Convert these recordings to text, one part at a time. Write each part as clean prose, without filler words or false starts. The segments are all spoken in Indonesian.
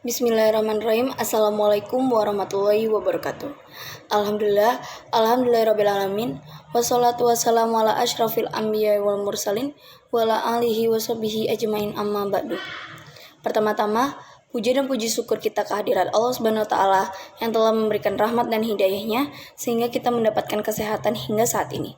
Bismillahirrahmanirrahim. Assalamualaikum warahmatullahi wabarakatuh. Alhamdulillahirrabbilalamin. Wassalatu wassalamu ala asyrafil anbiya wal mursalin wa ala alihi washabihi ajmain amma ba'du. Pertama-tama, puji dan puji syukur kita kehadirat Allah Subhanahu wa taala yang telah memberikan rahmat dan hidayahnya sehingga kita mendapatkan kesehatan hingga saat ini.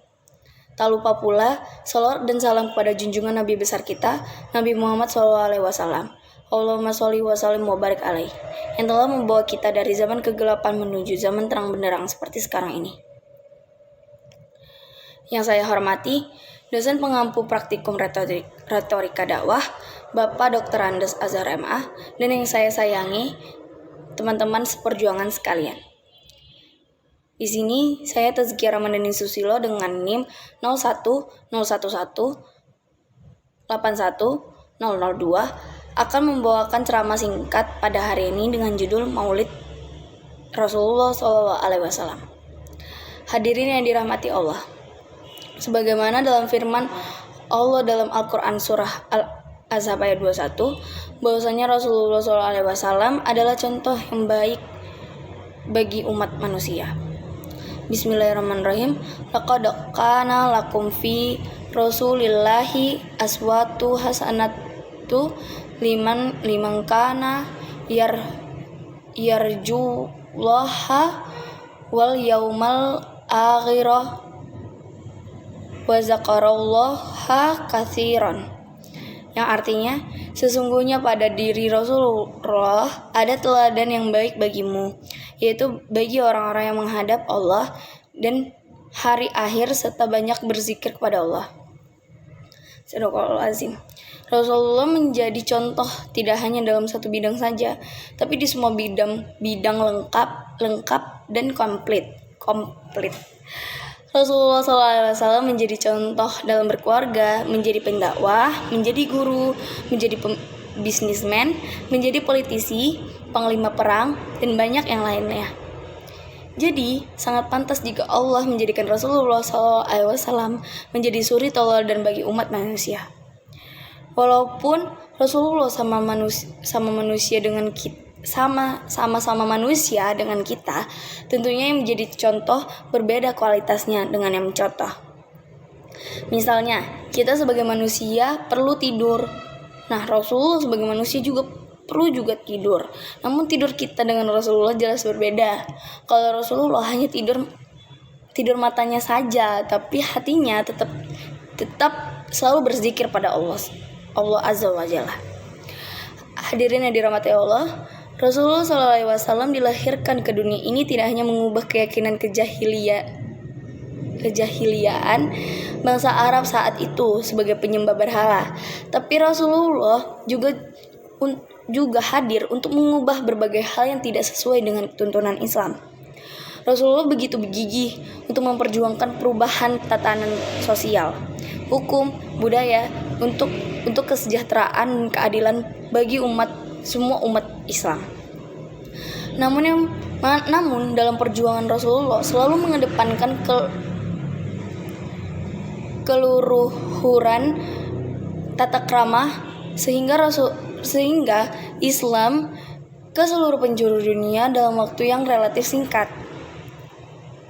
Tak lupa pula salawat dan salam kepada junjungan Nabi besar kita, Nabi Muhammad SAW. Allahumma sholli wa sallim wa barik alaih, yang telah membawa kita dari zaman kegelapan menuju zaman terang benderang seperti sekarang ini. Yang saya hormati, dosen pengampu praktikum retorika dakwah, Bapak Dr. Andes Azhar MA, dan yang saya sayangi, teman-teman seperjuangan sekalian. Di sini saya Tazkiyah Ramadhani Susilo dengan NIM 0101181 akan membawakan ceramah singkat pada hari ini dengan judul Maulid Rasulullah SAW. Hadirin yang dirahmati Allah, sebagaimana dalam firman Allah dalam Al-Quran surah Al-Ahzab ayat 21, bahwasanya Rasulullah SAW adalah contoh yang baik bagi umat manusia. Bismillahirrahmanirrahim. Laqad kana lakum fi Rasulillahi aswatu hasanatu liman kana yarjullaha wal yaumal akhirah wa zakarallaha katsiran, yang artinya sesungguhnya pada diri Rasulullah ada teladan yang baik bagimu, yaitu bagi orang-orang yang menghadap Allah dan hari akhir serta banyak berzikir kepada Allah. Sadaqallahul azim. Rasulullah menjadi contoh tidak hanya dalam satu bidang saja, tapi di semua bidang lengkap dan komplit. Rasulullah SAW menjadi contoh dalam berkeluarga, menjadi pendakwah, menjadi guru, menjadi bisnismen, menjadi politisi, panglima perang, dan banyak yang lainnya. Jadi, sangat pantas jika Allah menjadikan Rasulullah SAW menjadi suri tauladan bagi umat manusia. Walaupun Rasulullah sama manusia dengan kita, sama-sama manusia dengan kita, tentunya yang menjadi contoh berbeda kualitasnya dengan yang mencontoh. Misalnya, kita sebagai manusia perlu tidur. Nah, Rasulullah sebagai manusia juga perlu tidur. Namun tidur kita dengan Rasulullah jelas berbeda. Kalau Rasulullah hanya tidur matanya saja, tapi hatinya tetap selalu berzikir pada Allah Azza wa Jalla. Hadirin yang dirahmati Allah, Rasulullah SAW dilahirkan ke dunia ini tidak hanya mengubah keyakinan kejahiliaan bangsa Arab saat itu sebagai penyembah berhala, tapi Rasulullah juga hadir untuk mengubah berbagai hal yang tidak sesuai dengan tuntunan Islam. Rasulullah begitu gigih untuk memperjuangkan perubahan tatanan sosial, hukum, budaya untuk kesejahteraan dan keadilan bagi semua umat Islam. Namun dalam perjuangan Rasulullah selalu mengedepankan keluhuran tata krama sehingga Islam ke seluruh penjuru dunia dalam waktu yang relatif singkat.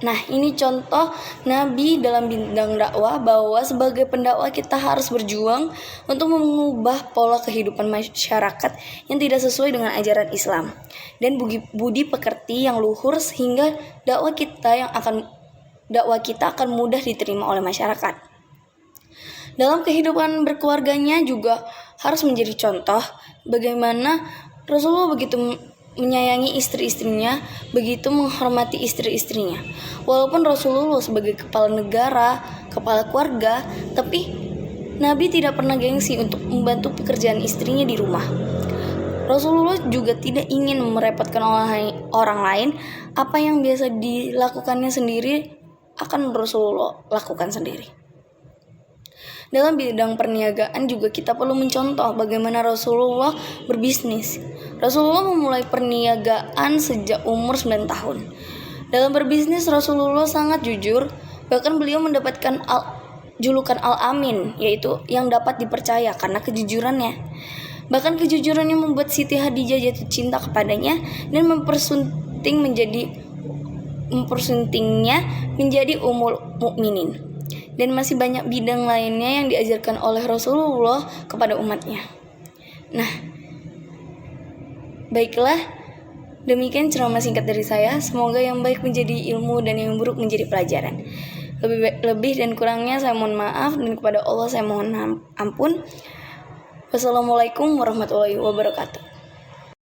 Nah, ini contoh Nabi dalam bidang dakwah, bahwa sebagai pendakwah kita harus berjuang untuk mengubah pola kehidupan masyarakat yang tidak sesuai dengan ajaran Islam dan budi pekerti yang luhur sehingga dakwah kita akan mudah diterima oleh masyarakat. Dalam kehidupan berkeluarganya juga harus menjadi contoh bagaimana Rasulullah begitu menyayangi istri-istrinya, begitu menghormati istri-istrinya. Walaupun Rasulullah sebagai kepala negara, kepala keluarga, tapi Nabi tidak pernah gengsi untuk membantu pekerjaan istrinya di rumah. Rasulullah juga tidak ingin merepotkan orang lain. Apa yang biasa dilakukannya sendiri akan Rasulullah lakukan sendiri. Dalam bidang perniagaan juga kita perlu mencontoh bagaimana Rasulullah berbisnis. Rasulullah memulai perniagaan sejak umur 9 tahun. Dalam berbisnis Rasulullah sangat jujur, bahkan beliau mendapatkan julukan Al-Amin, yaitu yang dapat dipercaya karena kejujurannya. Bahkan kejujurannya membuat Siti Khadijah jatuh cinta kepadanya dan mempersuntingnya menjadi Ummul Mukminin. Dan masih banyak bidang lainnya yang diajarkan oleh Rasulullah kepada umatnya. Nah, baiklah, demikian ceramah singkat dari saya. Semoga yang baik menjadi ilmu dan yang buruk menjadi pelajaran. Lebih dan kurangnya saya mohon maaf, dan kepada Allah saya mohon ampun. Wassalamualaikum warahmatullahi wabarakatuh.